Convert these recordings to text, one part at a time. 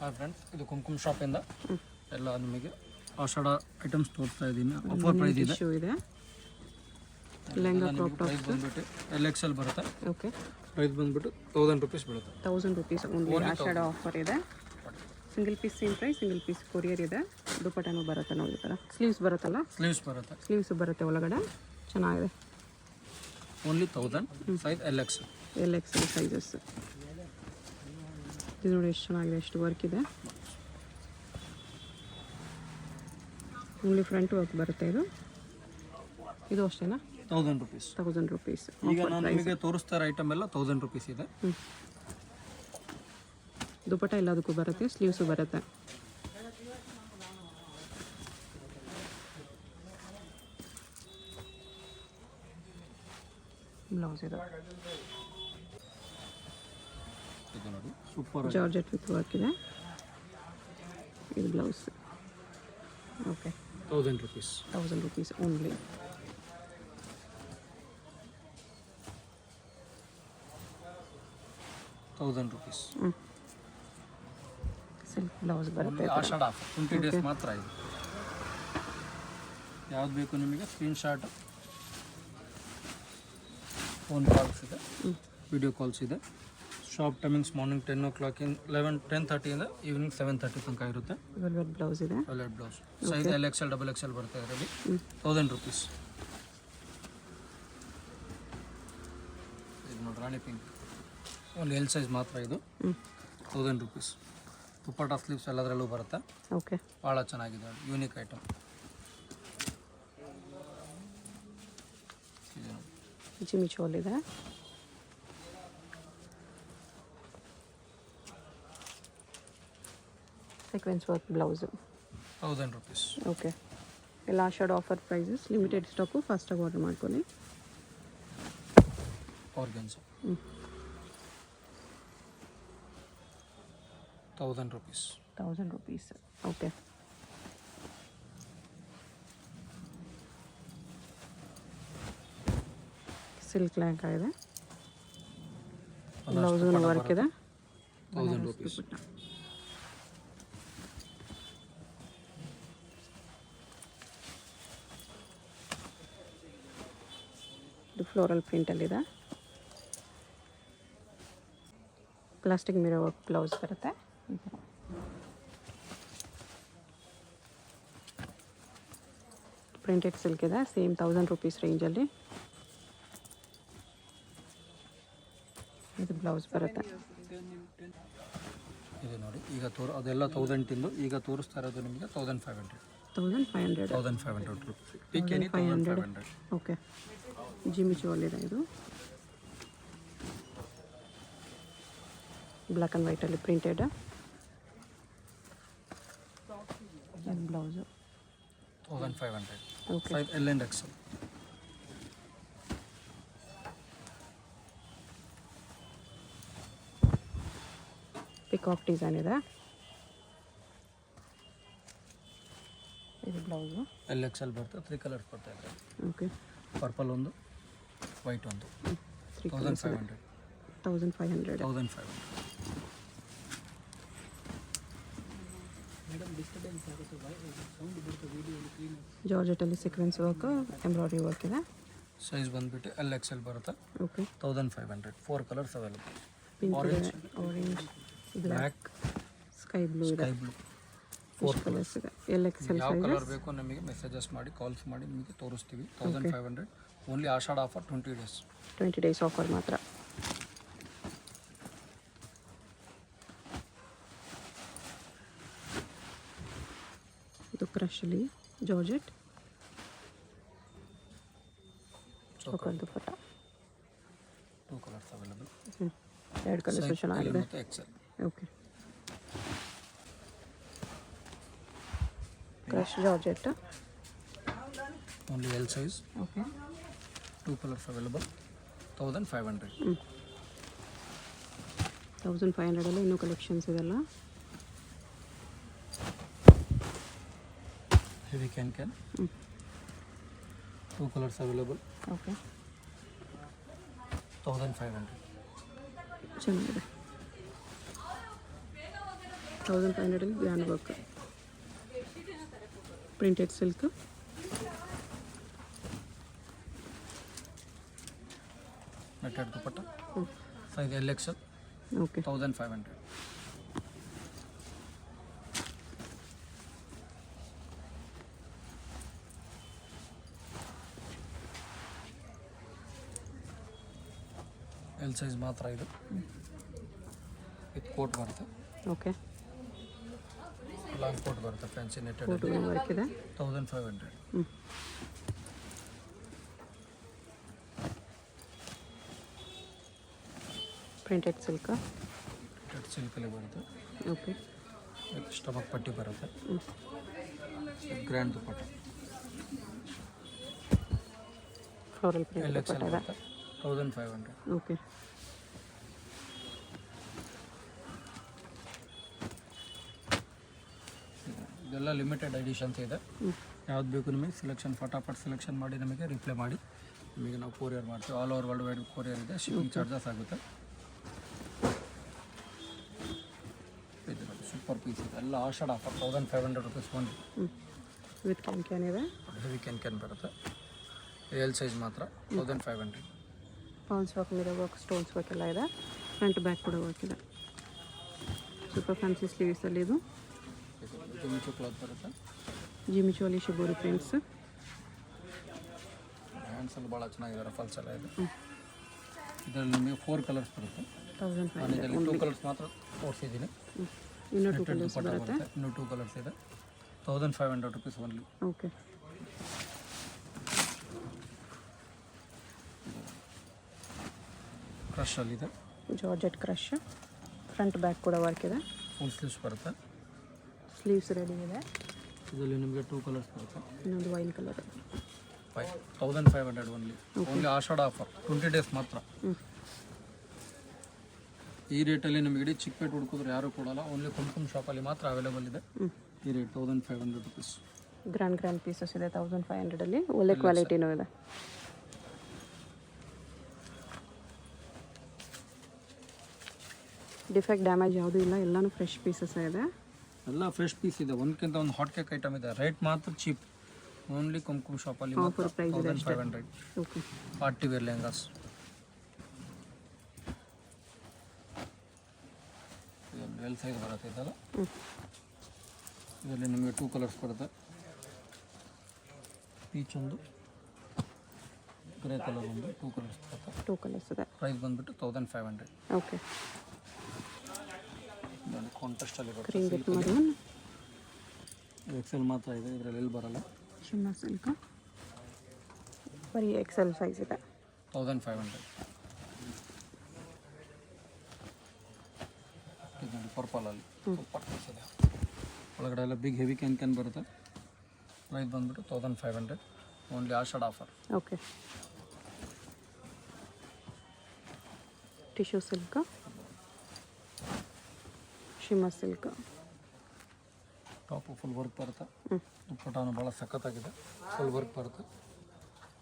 ಹಾಂ ಫ್ರೆಂಡ್ಸ್, ಇದು ಕುಂಕುಮ ಶಾಪಿಂದ ಎಲ್ಲ ನಿಮಗೆ ಆಷಾಢ ಐಟಮ್ಸ್ ತೋರಿಸ್ತಾ ಇದ್ದೀನಿ. ಆಫರ್ ಪ್ರೈಸ್ ಇದೆ. ಲೆಹಂಗಾ ಕ್ರಾಪ್ ಟಾಪ್ ಪ್ರೈಸ್ ಬಂದ್ಬಿಟ್ಟು LXL ಬರುತ್ತೆ. ಓಕೆ, ಪ್ರೈಸ್ ಬಂದ್ಬಿಟ್ಟು 1000 ರೂಪೀಸ್ ಬೀಳುತ್ತೆ. 1000 ರೂಪೀಸ್ ಓನ್ಲಿ. ಆಷಾಢ ಆಫರ್ ಇದೆ. Single piece same price, single piece courier ಇದೆ. ದುಪ್ಪಟ್ಟನೂ ಬರುತ್ತೆ ನೋಡಿ. ಈ ಥರ ಸ್ಲೀವ್ಸ್ ಬರುತ್ತಲ್ಲ, ಸ್ಲೀವ್ಸ್ ಬರುತ್ತೆ. ಸ್ಲೀವ್ಸ್ ಬರುತ್ತೆ ಒಳಗಡೆ. ಚೆನ್ನಾಗಿದೆ. ಓನ್ಲಿ 1000. Size LXL sizes. ಇದು ನೋಡಿ ಎಷ್ಟು ಚೆನ್ನಾಗಿದೆ, ಎಷ್ಟು ವರ್ಕ್ ಇದೆ. ಓನ್ಲಿ ಫ್ರಂಟ್ ವರ್ಕ್ ಬರುತ್ತೆ. ಇದು ಅಷ್ಟೇನಾ? 1000 ರೂಪೀಸ್. 1000 ರೂಪೀಸ್. ಈಗ ನಾನು ನಿಮಗೆ ತೋರಿಸ್ತಾ ಇರೋ ಐಟಮ್ ಎಲ್ಲ 1000 ರೂಪೀಸ್ ಇದೆ. ದುಪ್ಪಟ್ಟ ಎಲ್ಲದಕ್ಕೂ ಬರುತ್ತೆ, ಸ್ಲೀವ್ಸು ಬರುತ್ತೆ. ಬ್ಲೌಸ್ ಇದು ನೋಡಿ, ಸೂಪರ್ ಜಾರ್ಜೆಟ್ ವಿತ್ ವರ್ಕ್ ಇದೆ. ಇದು blouse. Okay, 1000 rupees. 1000 rupees only. Silk blouse ಬರುತ್ತೆ. ಆಷಾಢ ಆಫರ್ 20 ಡೇಸ್ ಮಾತ್ರ ಇದು. ಯಾವ್ದು ಬೇಕು ನಿಮಗೆ ಸ್ಕ್ರೀನ್ ಶಾಟ್, ಫೋನ್ ಕಾಲ್ಸ್ ಇದೆ, ವಿಡಿಯೋ ಕಾಲ್ಸ್ ಇದೆ. ಶಾಪ್ ಟೈಮಿಂಗ್ಸ್ ಮಾರ್ನಿಂಗ್ 10 o'clock 10:30 ಇಂದ ಈವ್ನಿಂಗ್ 7:30 ತನಕ ಇರುತ್ತೆ. ವೆಲ್ವೆಟ್ ಬ್ಲೌಸ್ ಇದೆ. Velvet blouse. Size LXL XXL ಬರುತ್ತೆ ಇದರಲ್ಲಿ. 1000 ರೂಪೀಸ್. ಇದು ನೋಡಿ, ರಾಣಿ ಪಿಂಕ್. ಒಂದು L ಸೈಜ್ ಮಾತ್ರ ಇದು. 1000 ರೂಪೀಸ್. ದುಪ್ಪಟ್ಟ ಸ್ಲೀವ್ಸ್ ಎಲ್ಲದರಲ್ಲೂ ಬರುತ್ತೆ. ಓಕೆ, ಭಾಳ ಚೆನ್ನಾಗಿದೆ. Unique item. ಜಿಮ್ಮಿ ಚೋಲ್ ಇದೆ. Sequence work blouse. 1000 rupees. Okay, ಎಲ್ಲ Ashadha offer prices. Limited stock, ಫಾಸ್ಟಾಗಿ ಆರ್ಡರ್ ಮಾಡ್ಕೊಳ್ಳಿ. Organza 1000 rupees. 1000 rupees. Okay, silk lehenga ಇದೆ. ಬ್ಲೌಸು ವರ್ಕ್ ಇದೆ. 1000 ರೂಪೀಸ್. ಇದು ಫ್ಲೋರಲ್ ಪ್ರಿಂಟಲ್ಲಿದೆ. ಪ್ಲಾಸ್ಟಿಕ್ ಮಿರರ್ ವರ್ಕ್ ಬ್ಲೌಸ್ ಬರುತ್ತೆ. ಪ್ರಿಂಟೆಡ್ ಸಿಲ್ಕ್ ಇದೆ. ಸೇಮ್ 1000 ರೂಪೀಸ್ ರೇಂಜಲ್ಲಿ. ಇದು ಬ್ಲೌಸ್ ಬರುತ್ತೆ. ಇದು ನೋಡಿ, ಈಗ ಅದೆಲ್ಲ 1000 ತಿಂದು ಈಗ ತೋರಿಸ್ತಾ ಇರೋದು ನಿಮಗೆ 1500. 1500 ರೂಪೀಸ್. 1500. ಓಕೆ, ಜಿಮ್ಮಿ ಚೋಲ್ ಇದೆ. ಇದು ಬ್ಲ್ಯಾಕ್ ಆ್ಯಂಡ್ ವೈಟಲ್ಲಿ printed. Blouse 1500. Okay, size L and XL. Peacock design ಇದೆ. ಇದು ಬ್ಲೌಸು LXL ಬರುತ್ತೆ. 3 ಕಲರ್ಸ್ ಬರ್ತಾ ಇದೆ. ಓಕೆ, ಪರ್ಪಲ್ ಒಂದು, ವೈಟ್ ಒಂದು. 1500. 1500. ಜಾರ್ಜೆಟಲ್ಲಿ ಸೀಕ್ವೆನ್ಸ್ ವರ್ಕ್, ಎಂಬ್ರಾಯ್ಡ್ರಿ ವರ್ಕ್ ಇದೆ. ಸೈಜ್ ಬಂದ್ಬಿಟ್ಟು LXL ಬರುತ್ತೆ. ಓಕೆ, 1500. 4 colours available. ಪಿಂಕ್ ಇದೆ, ಆರೆಂಜ್, ಬ್ಲ್ಯಾಕ್, ಸ್ಕೈ ಬ್ಲೂ ಇದೆ. 4 ಕಲರ್ಸ್ ಇದೆ. LXL ಯಾವ ಸೈಜ್. ಕಲರ್ ಬೇಕು ನಮಗೆ ಮೆಸೇಜಸ್ ಮಾಡಿ, ಕಾಲ್ಸ್ ಮಾಡಿ ನಿಮಗೆ ತೋರಿಸ್ತೀವಿ. 1500. Only Ashadha offer 20 days. 20 days offer ಮಾತ್ರ. ಇದು ಕ್ರಶಲ್ಲಿ ಜಾರ್ಜೆಟ್ ಚೋಕರ್ ದುಪ್ಪಟ್ಟ. 2 ಕಲರ್ಸ್ ಅವೈಲೇಬಲ್. 2 ಕಲರ್ಸ್ ಚೆನ್ನಾಗಿದೆ. XL. Okay, crush georgette. Only L size. Okay, 2 colours available. 1500. 1500ಅಲ್ಲಿ ಇನ್ನೂ ಕಲೆಕ್ಷನ್ಸ್ ಇದೆಲ್ಲ. Heavy can 2 colours available. Okay, 1500. ಚೆನ್ನಾಗಿದೆ. 1500 grand work printed silk. Netted dupatta size LXL okay 1500. L size ಮಾತ್ರ ಇದು. ಇದು coat ಬರುತ್ತೆ, okay. Long coat ಬರುತ್ತೆ, fancy netted coat work ಇದೆ 1500. Printed silk. Netted ಸಿಲ್ಕಲ್ಲಿ ಬರುತ್ತೆ. ಓಕೆ. ಸ್ಟಮಕ್ ಪಟ್ಟಿ ಬರುತ್ತೆ. Grand dupatta floral print LXL dupatta ಇದೆ ಬರುತ್ತೆ 1500. ಓಕೆ. ಇದೆಲ್ಲ ಲಿಮಿಟೆಡ್ ಎಡಿಷನ್ಸ್ ಇದೆ. ಯಾವ್ದು ಬೇಕು ನಿಮಗೆ ಸೆಲೆಕ್ಷನ್ ಫಟಾಫಟ್ ಸೆಲೆಕ್ಷನ್ ಮಾಡಿ ನಮಗೆ ರಿಪ್ಲೈ ಮಾಡಿ, ನಿಮಗೆ ನಾವು ಕೊರಿಯರ್ ಮಾಡ್ತೀವಿ. All over world wide courier ಇದೆ. ಶಿಪ್ಪಿಂಗ್ ಚಾರ್ಜಸ್ ಆಗುತ್ತೆ. ಇದು ಸೂಪರ್ ಪೀಸ್ ಇದೆ, ಎಲ್ಲ Ashadha offer 1500 rupees only. With can ಇದೆ. ಹೆವಿ ಕ್ಯಾನ್ ಬರುತ್ತೆ. L ಸೈಜ್ ಮಾತ್ರ 1500. Pearls work, mirror work, stones work ಎಲ್ಲ ಇದೆ. ಫ್ರಂಟ್ ಬ್ಯಾಕ್ ಕೂಡ ವರ್ಕ್ ಇದೆ. ಸೂಪರ್ ಫ್ಯಾನ್ಸಿ ಸ್ಲೀವ್ಸಲ್ಲಿ ಇದು ಜಿಮಿಚು ಕ್ಲಾತ್ ಬರುತ್ತೆ. ಜಿಮಿಚೋಲಿ ಶಿಬೋರಿ ಪ್ರಿಂಟ್ಸ್. ಹ್ಯಾಂಡ್ಸಲ್ಲಿ ಭಾಳ ಚೆನ್ನಾಗಿದ್ದಾರೆ, ಫಾಲ್ಸ್ ಎಲ್ಲ ಇದೆ. ಇದರಲ್ಲಿ ನಿಮಗೆ 4 ಕಲರ್ಸ್ ಬರುತ್ತೆ. 1500. ನಾನು ಇದರಲ್ಲಿ 2 ಕಲರ್ಸ್ ಮಾತ್ರ ತೋರಿಸಿದ್ದೀನಿ. ಇನ್ನೂ 2 ಕಲರ್ಸ್ ಬರುತ್ತೆ. ಇನ್ನೂ 2 ಕಲರ್ಸ್ ಇದೆ. 1500 ರುಪೀಸ್ ಓನ್ಲಿ. ಓಕೆ. ಕ್ರಷಲ್ಲಿದೆ, ಜಾರ್ಜೆಟ್ ಕ್ರಶ್. ಫ್ರಂಟ್ ಬ್ಯಾಕ್ ಕೂಡ ವರ್ಕ್ ಇದೆ. ಫುಲ್ ಸ್ಲೀವ್ಸ್ ಬರುತ್ತೆ. ಸ್ಲೀವ್ಸ್ ರೆಡಿ ಇದೆ. ಇದರಲ್ಲಿ ನಿಮಗೆ 2 ಕಲರ್ಸ್ ಬರುತ್ತೆ. ಇನ್ನೊಂದು wine colour. 1500 only Ashadha offer 20 days ಮಾತ್ರ. ಈ ರೇಟಲ್ಲಿ ನಿಮಗೆ ಇಡೀ ಚಿಕ್ಕಪೇಟೆ ಹುಡುಕಿದ್ರೆ ಯಾರು ಕೊಡಲ್ಲ. ಓನ್ಲಿ ಕುಂಕುಮ್ ಶಾಪಲ್ಲಿ ಮಾತ್ರ ಅವೈಲೇಬಲ್ ಇದೆ. ಈ ರೇಟ್ 1500 ರುಪೀಸ್. ಗ್ರ್ಯಾಂಡ್ ಪೀಸಸ್ ಇದೆ 1500ಅಲ್ಲಿ. ಒಳ್ಳೆ ಕ್ವಾಲಿಟಿನೂ ಇದೆ. ಡಿಫೆಕ್ಟ್ ಡ್ಯಾಮೇಜ್ ಯಾವುದೂ ಇಲ್ಲ, ಎಲ್ಲನೂ ಫ್ರೆಶ್ ಪೀಸಸ್ ಇದೆ. ಎಲ್ಲ ಫ್ರೆಶ್ ಪೀಸ್ ಇದೆ. ಒಂದಕ್ಕಿಂತ ಒಂದು ಹಾಟ್ ಕೇಕ್ ಐಟಮ್ ಇದೆ. ರೇಟ್ ಮಾತ್ರ ಚೀಪ್. ಓನ್ಲಿ ಕುಂಕುಮ್ ಶಾಪಲ್ಲಿ ಮಾತ್ರ ಆಫರ್ ಪ್ರೈಸ್ ಇದೆ ಅಷ್ಟೇ. 1500. Okay. Party wear lehengas. L size ಬರುತ್ತೆ ಇದಲ್ಲ. ಇದರಲ್ಲಿ ನಿಮಗೆ 2 ಕಲರ್ಸ್ ಬರುತ್ತೆ. ಪೀಚ್ ಒಂದು, ಗ್ರೇ ಕಲರ್ ಒಂದು, 2 ಕಲರ್ಸ್ ಬರುತ್ತೆ. 2 ಕಲರ್ಸ್ ಇದೆ. ಪ್ರೈಸ್ ಬಂದುಬಿಟ್ಟು 1500. ಓಕೆ. ಕಾಂಟ್ರಾಸ್ಟಲ್ಲಿ ಕ್ರೀಮ್ ವಿತ್ ಬರುತ್ತೆ. ಮರೂನ್. XL ಮಾತ್ರ ಇದೆ, ಇದರಲ್ಲಿ ಎಲ್ಲಿ ಬರಲ್ಲ. Shimmer silk. ಬರೀ XL ಸೈಜ್ ಇದೆ. 1500. ಇದು ನೋಡಿ ಪರ್ಪಲಲ್ಲಿ ಸೂಪರ್ ಪೀಸ್ ಇದೆ. ಒಳಗಡೆ ಎಲ್ಲ ಬಿಗ್ ಹೆವಿ ಕ್ಯಾನ್ ಬರುತ್ತೆ. ಪ್ರೈಸ್ ಬಂದುಬಿಟ್ಟು 1500 only Ashadha offer. Okay. Tissue silk, shimmer silk. Top full work ಬರುತ್ತೆ. ದುಪ್ಪಟ್ಟಾನು ಭಾಳ ಸಖತ್ತಾಗಿದೆ. ಫುಲ್ ವರ್ಕ್ ಬರುತ್ತೆ.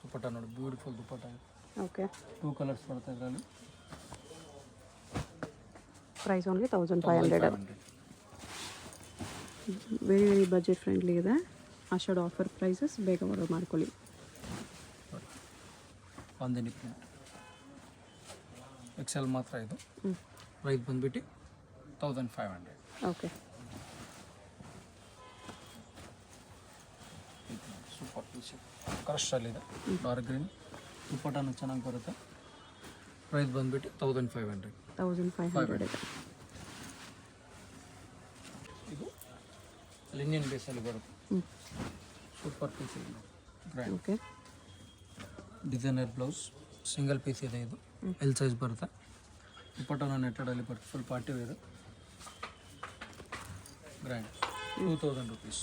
ದುಪ್ಪಟ್ಟ ನೋಡಿ ಬ್ಯೂಟಿಫುಲ್ ದುಪ್ಪಟ್ಟ ಇದೆ. ಓಕೆ. 2 ಕಲರ್ಸ್ ಬರುತ್ತೆ ಇದರಲ್ಲಿ. Price only 1500. Very budget friendly ಇದೆ. ಆಷಾಢ ಆಫರ್ ಪ್ರೈಸಸ್, ಬೇಗ ಆರ್ಡರ್ ಮಾಡ್ಕೊಳ್ಳಿ. ಬಾಂದಿನಿ ಪ್ರಿಂಟ್ XL ಮಾತ್ರ ಇದು. ಪ್ರೈಸ್ ಬಂದುಬಿಟ್ಟು 1500. ಓಕೆ. ಸೂಪರ್ ಪೀಸ್ ಕ್ರಶಲ್ಲಿದೆ. ಡಾರ್ಕ್ ಗ್ರೀನ್ ದುಪ್ಪಟ್ಟನು ಚೆನ್ನಾಗಿ ಬರುತ್ತೆ. ಪ್ರೈಸ್ ಬಂದುಬಿಟ್ಟು 1500. 1500 ಇದೆ. ಇದು ಲಿನಿಯನ್ ಬೇಸಲ್ಲಿ ಬರುತ್ತೆ. ಸೂಪರ್ ಪೀಸ್ ಇದೆ. Grand okay. Designer blouse, single piece ಇದೆ. ಇದು L ಸೈಜ್ ಬರುತ್ತೆ. ದುಪ್ಪಟ್ಟನ ನೆಟ್ಟಡಲ್ಲಿ ಬರುತ್ತೆ. Full party wear. Grand 2000 rupees.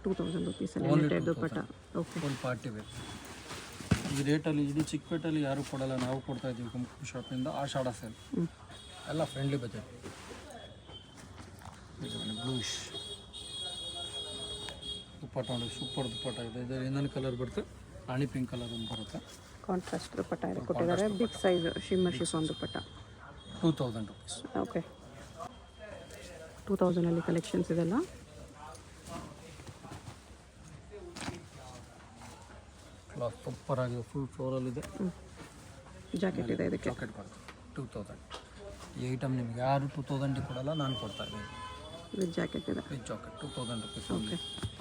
2000 ರುಪೀಸಲ್ಲಿ Only netted dupatta. Okay. Full party wear. ಈ ರೇಟಲ್ಲಿ ಇಡೀ ಚಿಕ್ಕಪೇಟೆಯಲ್ಲಿ ಯಾರೂ ಕೊಡಲ್ಲ, ನಾವು ಕೊಡ್ತಾ ಇದ್ದೀವಿ ಕುಂಕುಮ್ ಶಾಪಿಂದ. ಆಷಾಢ ಸೇಲ್ ಎಲ್ಲ ಫ್ರೆಂಡ್ಲಿ ಬಜೆಟ್. ಬ್ಲೂಶ್ ದುಪ್ಪಟ್ಟ ನೋಡಿ, ಸೂಪರ್ ದುಪ್ಪಟ್ಟ ಇದೆ. ಇದರಲ್ಲಿ ಇನ್ನೊಂದು ಕಲರ್ ಬರುತ್ತೆ, ರಾಣಿ ಪಿಂಕ್ ಕಲರ್ ಒಂದು ಬರುತ್ತೆ. ಕಾಂಟ್ರಾಸ್ಟ್ ದುಪ್ಪಟ್ಟ ಇದೆ ಕೊಟ್ಟಿದ್ದಾರೆ. ಬಿಗ್ ಸೈಜ್ ಶಿಮ್ಮರ್ ಶಿಫಾನ್ ದುಪ್ಪಟ್ಟ. 2000 ರುಪೀಸ್. ಓಕೆ. 2000 ಕಲೆಕ್ಷನ್ಸ್ ಇದೆಲ್ಲ. ಕ್ಲಾತ್ ಸೂಪರ್ ಆಗಿದೆ, ಫುಲ್ ಫ್ಲೋರಲ್ಲಿದೆ. ಜಾಕೆಟ್ ಇದೆ ಇದಕ್ಕೆ. ಜಾಕೆಟ್ ಬರುತ್ತೆ 2000. ಈ ಐಟಮ್ ನಿಮಗೆ ಯಾರು 2000 ಕೊಡಲ್ಲ, ನಾನು ಕೊಡ್ತಾ ಇದ್ದೀನಿ. ವಿತ್ ಜಾಕೆಟ್ ಇದೆ. With jacket 2000 rupees. Okay.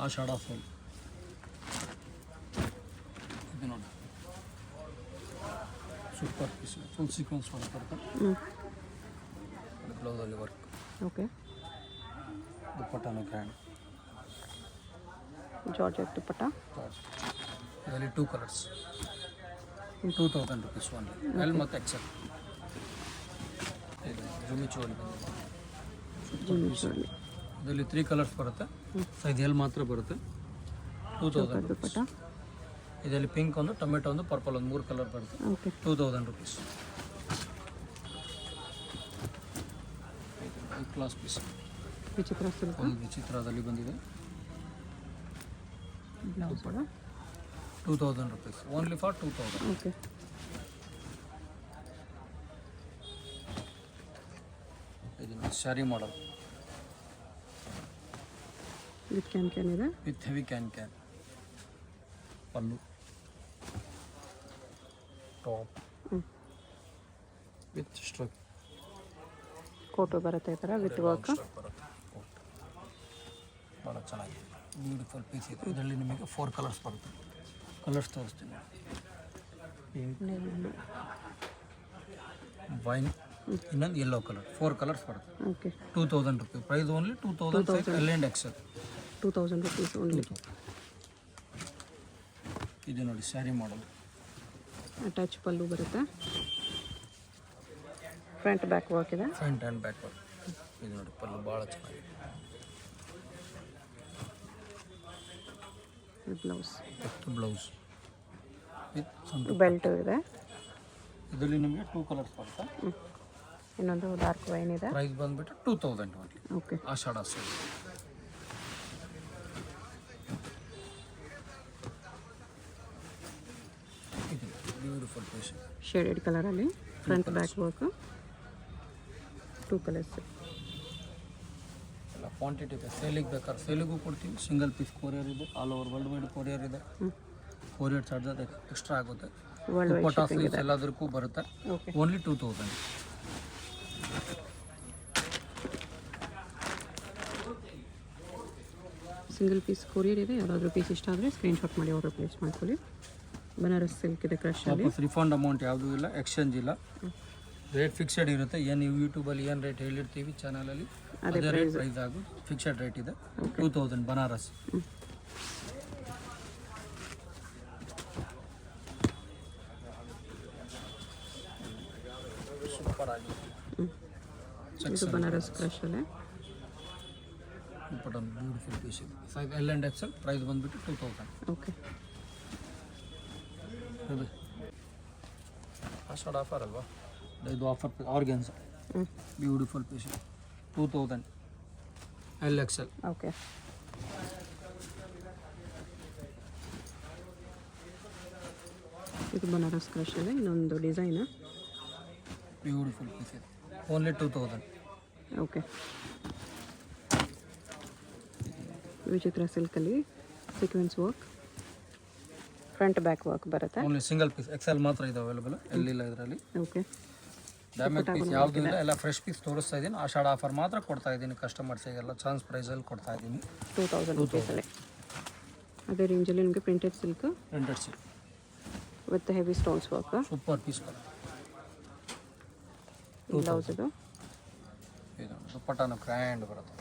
Ashadha sale ಇದು ನೋಡಿ, super piece, full sequence work ಬರುತ್ತೆ. ಬ್ಲೌಸಲ್ಲಿ ವರ್ಕ್. ಓಕೆ. ದುಪ್ಪಟ್ಟನು ಗ್ರ್ಯಾಂಡ್ ಜಾರ್ಜೆಟ್ ದುಪ್ಪಟ್ಟ. ಇದರಲ್ಲಿ 2 ಕಲರ್ಸ್, 2000 ರುಪೀಸ್ ಓನ್ಲಿ. ಎಲ್ ಮತ್ತು ಎಕ್ಸೆಲ್. ಇದು ಜುಮಿಚೋಲಿ ಬಂದಿದೆ. ಜಿಮಿಚೋಲಿ. ಇದರಲ್ಲಿ 3 ಕಲರ್ಸ್ ಬರುತ್ತೆ. ಸೈಜ್ ಎಲ್ ಮಾತ್ರ ಬರುತ್ತೆ. 2000 ದುಪ್ಪಟ್ಟ. ಇದರಲ್ಲಿ ಪಿಂಕ್ ಒಂದು, ಟೊಮೆಟೊ ಒಂದು, ಪರ್ಪಲ್ ಒಂದು, 3 ಕಲರ್ ಬರುತ್ತೆ. ಓಕೆ. 2000 ರುಪೀಸ್. ಈ ಕ್ಲಾಸ್ ಪೀಸ್ ವಿಚಿತ್ರ ಸಿಲ್ಕ್. ಒಂದು ವಿಚಿತ್ರದಲ್ಲಿ ಬಂದಿದೆ. ಬ್ಲೌಸ್ ಕೂಡ 2000 ರುಪೀಸ್ ಓನ್ಲಿ ಫಾರ್ 2000. ಓಕೆ. ಇದು ಸ್ಯಾರಿ ಮಾಡಲ್ ವಿತ್ ಕ್ಯಾನ್ ಇದೆ. ವಿತ್ ಹೆವಿ ಕ್ಯಾನ್ ಪಲ್ಲು, ಟಾಪ್ ವಿತ್ ಸ್ಟ್ರಕ್. ಕೋಟು ಬರುತ್ತೆ ಈ ಥರ ವಿತ್ ವರ್ಕ್. ಬರುತ್ತೆ ಕೋಟ್. ಭಾಳ ಚೆನ್ನಾಗಿದೆ, ಬ್ಯೂಟಿಫುಲ್ ಪೀಸ್ ಇದೆ. ಇದರಲ್ಲಿ ನಿಮಗೆ 4 ಕಲರ್ಸ್ ಬರುತ್ತೆ. ಕಲರ್ಸ್ ತೋರಿಸ್ತೀನಿ. ವೈನ್, ಇನ್ನೊಂದು ಯೆಲ್ಲೋ ಕಲರ್, 4 ಕಲರ್ಸ್ ಬರುತ್ತೆ. Okay. 2000 rupees. Price only 2000. L and XL 2000 rupees only. ಇದು ನೋಡಿ ಸ್ಯಾರಿ ಮಾಡಲ್. ಅಟ್ಯಾಚ್ ಪಲ್ಲು ಬರುತ್ತೆ. ಫ್ರಂಟ್ ಬ್ಯಾಕ್ ವರ್ಕ್ ಇದೆ. Front and back work. ಇದು ನೋಡಿ ಪಲ್ಲು ಭಾಳ ಚೆನ್ನಾಗಿದೆ. Blouse with blouse with belt ಇದೆ. ಇದರಲ್ಲಿ ನಿಮಗೆ 2 ಕಲರ್ಸ್ ಬರುತ್ತೆ. ಇನ್ನೊಂದು ಡಾರ್ಕ್ ವೈನ್ ಇದೆ. ಪ್ರೈಸ್ ಬಂದುಬಿಟ್ಟು 2000 ಓನ್ಲಿ. ಓಕೆ. ಆಷಾಢ ಸೇಲ್. ಇದು ಬ್ಯೂಟಿಫುಲ್ ಪೀಸ್. ಶೇಡೆಡ್ ಕಲರಲ್ಲಿ ಫ್ರಂಟ್ ಬ್ಯಾಕ್ ವರ್ಕ್. 2 ಕಲರ್ಸ್. ಎಲ್ಲ ಕ್ವಾಂಟಿಟಿ ಇದೆ. ಸೇಲಿಗೆ ಬೇಕಾದ್ರೆ ಸೇಲಿಗೂ ಕೊಡ್ತೀವಿ. ಸಿಂಗಲ್ ಪೀಸ್ ಕೊರಿಯರ್ ಇದೆ. All over world wide courier ಇದೆ. ಕೊರಿಯರ್ ಚಾರ್ಜ್ ಎಕ್ಸ್ಟ್ರಾ ಆಗುತ್ತೆ. ದುಪ್ಪಟ್ಟ ಸ್ಲೀವ್ಸ್ ಎಲ್ಲದಕ್ಕೂ ಬರುತ್ತೆ. Okay. Only 2000. Single piece courier ಇದೆ. ಯಾರಾದರೂ ಪೀಸ್ ಇಷ್ಟ ಆದರೆ ಸ್ಕ್ರೀನ್ಶಾಟ್ ಮಾಡಿ ಆರ್ಡರ್ ಪ್ಲೇಸ್ ಮಾಡ್ಕೊಳ್ಳಿ. ಬನಾರಸ್ ಸಿಲ್ಕ್ ಇದೆ ಕ್ರಶಲ್ಲಿ. ವಾಪಸ್ ರಿಫಂಡ್ ಅಮೌಂಟ್ ಯಾವುದೂ ಇಲ್ಲ, ಎಕ್ಸ್ಚೇಂಜ್ ಇಲ್ಲ. ರೇಟ್ ಫಿಕ್ಸೆಡ್ ಇರುತ್ತೆ. ಏನು ನೀವು ಯೂಟ್ಯೂಬಲ್ಲಿ ಏನು ರೇಟ್ ಹೇಳಿರ್ತೀವಿ ಚಾನಲಲ್ಲಿ ಅದೇ ರೇಟ್ ಪ್ರೈಸ್ ಆಗು. ಫಿಕ್ಸೆಡ್ ರೇಟ್ ಇದೆ. 2000 ಬನಾರಸ್. ಸೂಪರ್ ಆಗಿದೆ. ಇದು ಬನಾರಸ್ ಕ್ರಶಲ್ಲೇ. ಬಟ್ ಒಂದು ಬ್ಯೂಟಿಫುಲ್ ಪೀಸ್ ಇದೆ. Size L and XL. Price ಬಂದುಬಿಟ್ಟು 2000. ಓಕೆ. ಇದು ಆಷಾಢ ಆಫರ್ ಅಲ್ವಾ, ಇದು offer organza. Beautiful piece 2000 L XL. Okay. ಇದು ಬನಾರಸ್ ಕ್ರಶಲ್ಲೇ ಇನ್ನೊಂದು ಡಿಸೈನ್. ಬ್ಯೂಟಿಫುಲ್ ಪೀಸ್ ಇದೆ. ಓನ್ಲಿ 2000. ಓಕೆ. ವಿಚಿತ್ರ ಸಿಲ್ಕಲ್ಲಿ sequence work. Front back work ಬರುತ್ತೆ. ಓನ್ಲಿ ಸಿಂಗಲ್ ಪೀಸ್ ಎಕ್ಸೆಲ್ ಮಾತ್ರ ಇದೆ ಅವೈಲೇಬಲ್. ಎಲ್ಲಿಲ್ಲ ಇದರಲ್ಲಿ. ಓಕೆ. ಡ್ಯಾಮೇಜ್ ಪೀಸ್ ಯಾವುದೂ ಇಲ್ಲ. ಎಲ್ಲ ಫ್ರೆಶ್ ಪೀಸ್ ತೋರಿಸ್ತಾ ಇದ್ದೀನಿ. ಆಷಾಢ ಆಫರ್ ಮಾತ್ರ ಕೊಡ್ತಾ ಇದ್ದೀನಿ ಕಸ್ಟಮರ್ಸಿಗೆಲ್ಲ. ಚಾನ್ಸ್ ಪ್ರೈಸಲ್ಲಿ ಕೊಡ್ತಾ ಇದ್ದೀನಿ. 2000 ರುಪೀಸಲ್ಲಿ. ಅದೇ ರೇಂಜಲ್ಲಿ ನಿಮಗೆ printed silk printed silk with heavy stones work. Super piece colour. Blouse ಇದು. ಇದು ದುಪ್ಪಟ್ಟನು ಗ್ರ್ಯಾಂಡ್ ಬರುತ್ತೆ.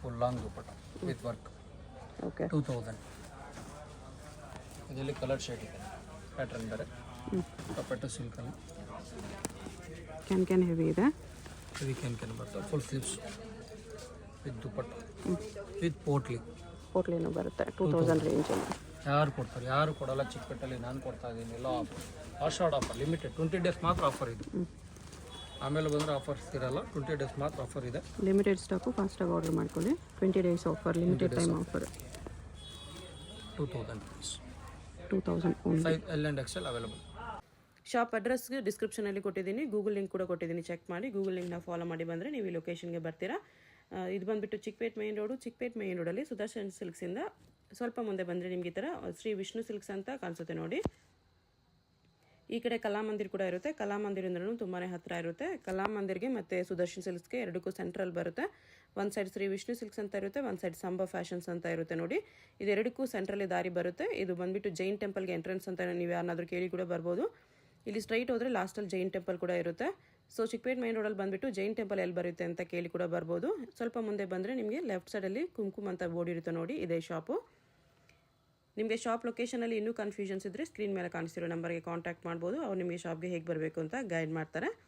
Full long dupatta with work. Okay. 2000. ಇದರಲ್ಲಿ ಕಲರ್ ಶೇಡ್ ಇದೆ. ಪ್ಯಾಟ್ರನ್ ಬೇರೆ. ದುಪ್ಪಟ್ಟು ಸಿಲ್ಕಲ್ಲಿ ಕ್ಯಾನ್ ಹೆವಿ ಇದೆ. ಹೆವಿ ಕ್ಯಾನ್ ಬರ್ತದೆ. Full sleeves with dupatta with ಪೋಟ್ಲಿನೂ ಬರುತ್ತೆ. 2000 ರೇಂಜಲ್ಲಿ. ಯಾರು ಕೊಡ್ತಾರೆ? ಯಾರು ಕೊಡಲ್ಲ. ಚಿಕ್ಕಪೇಟೆಯಲ್ಲಿ ನಾನು ಕೊಡ್ತಾ ಇದ್ದೀನಿ. ಎಲ್ಲ ಆಫರ್, ಆಷಾಢ ಆಫರ್, ಲಿಮಿಟೆಡ್ 20 ಡೇಸ್ ಮಾತ್ರ ಆಫರ್ ಇದೆ. ಆಮೇಲೆ ಬಂದರೆ ಆಫರ್ಸ್ ಇರಲ್ಲ. 20 ಡೇಸ್ ಮಾತ್ರ ಆಫರ್ ಇದೆ. Limited stock. ಫಾಸ್ಟಾಗಿ ಆರ್ಡರ್ ಮಾಡ್ಕೊಳ್ಳಿ. 20 days offer, limited time offer. 2000 rupees. 2000 only. Size L and XL available. Shop ಅಡ್ರೆಸ್ಗೆ ಡಿಸ್ಕ್ರಿಪ್ಷನಲ್ಲಿ ಕೊಟ್ಟಿದ್ದೀನಿ. ಗೂಗಲ್ ಲಿಂಕ್ ಕೂಡ ಕೊಟ್ಟಿದ್ದೀನಿ. ಚೆಕ್ ಮಾಡಿ. ಗೂಗಲ್ ಲಿಂಕ್ನ ಫಾಲೋ ಮಾಡಿ ಬಂದರೆ ನೀವು ಈ ಲೊಕೇಶನ್ಗೆ ಬರ್ತೀರಾ. ಇದು ಬಂದುಬಿಟ್ಟು Chickpet main road. Chickpet main ರೋಡಲ್ಲಿ ಸುದರ್ಶನ್ ಸಿಲ್ಕ್ಸಿಂದ ಸ್ವಲ್ಪ ಮುಂದೆ ಬಂದರೆ ನಿಮಗೆ ಈ ಥರ ಶ್ರೀ ವಿಷ್ಣು ಸಿಲ್ಕ್ಸ್ ಅಂತ ಕಾಣಿಸುತ್ತೆ ನೋಡಿ. ಈ ಕಡೆ ಕಲಾಮಂದಿರ್ ಕೂಡ ಇರುತ್ತೆ. ಕಲಾಮಂದಿರಿಂದನೂ ತುಂಬಾ ಹತ್ತಿರ ಇರುತ್ತೆ. ಕಲಾಮಂದಿರ್ಗೆ ಮತ್ತು ಸುದರ್ಶನ್ ಸಿಲ್ಕ್ಸ್ಗೆ ಎರಡಕ್ಕೂ ಸೆಂಟ್ರಲ್ ಬರುತ್ತೆ. ಒಂದು ಸೈಡ್ ಶ್ರೀ ವಿಷ್ಣು ಸಿಲ್ಕ್ಸ್ ಅಂತ ಇರುತ್ತೆ, ಒಂದು ಸೈಡ್ ಸಂಭ ಫ್ಯಾಷನ್ಸ್ ಅಂತ ಇರುತ್ತೆ ನೋಡಿ. ಇದೆರಡಕ್ಕೂ ಸೆಂಟ್ರಲ್ಲಿ ದಾರಿ ಬರುತ್ತೆ. ಇದು ಬಂದುಬಿಟ್ಟು ಜೈನ್ ಟೆಂಪಲ್ಗೆ ಎಂಟ್ರೆನ್ಸ್ ಅಂತ ನೀವು ಯಾರನ್ನಾದ್ರೂ ಕೇಳಿ ಕೂಡ ಬರ್ಬೋದು. ಇಲ್ಲಿ ಸ್ಟ್ರೈಟ್ ಹೋದರೆ ಲಾಸ್ಟಲ್ಲಿ ಜೈನ್ ಟೆಂಪಲ್ ಕೂಡ ಇರುತ್ತೆ. ಸೊ ಚಿಕ್ಕಪೇಟ್ ಮೈನ್ ರೋಡಲ್ಲಿ ಬಂದುಬಿಟ್ಟು ಜೈನ್ ಟೆಂಪಲ್ ಎಲ್ಲಿ ಬರುತ್ತೆ ಅಂತ ಕೇಳಿ ಕೂಡ ಬರ್ಬೋದು. ಸ್ವಲ್ಪ ಮುಂದೆ ಬಂದರೆ ನಿಮಗೆ ಲೆಫ್ಟ್ ಸೈಡಲ್ಲಿ ಕುಂಕುಮ್ ಅಂತ ಬೋರ್ಡ್ ಇರುತ್ತೆ ನೋಡಿ, ಇದೇ ಶಾಪು. ನಿಮಗೆ ಶಾಪ್ ಲೊಕೇಶನಲ್ಲಿ ಇನ್ನೂ ಕನ್ಫ್ಯೂಷನ್ಸ್ ಇದ್ದರೆ ಸ್ಕ್ರೀನ್ ಮೇಲೆ ಕಾಣಿಸ್ತಿರೋ ನಂಬರ್ಗೆ ಕಾಂಟ್ಯಾಕ್ಟ್ ಮಾಡ್ಬೋದು. ಅವ್ರು ನಿಮಗೆ ಶಾಪ್ಗೆ ಹೇಗೆ ಬರಬೇಕು ಅಂತ ಗೈಡ್ ಮಾಡ್ತಾರೆ.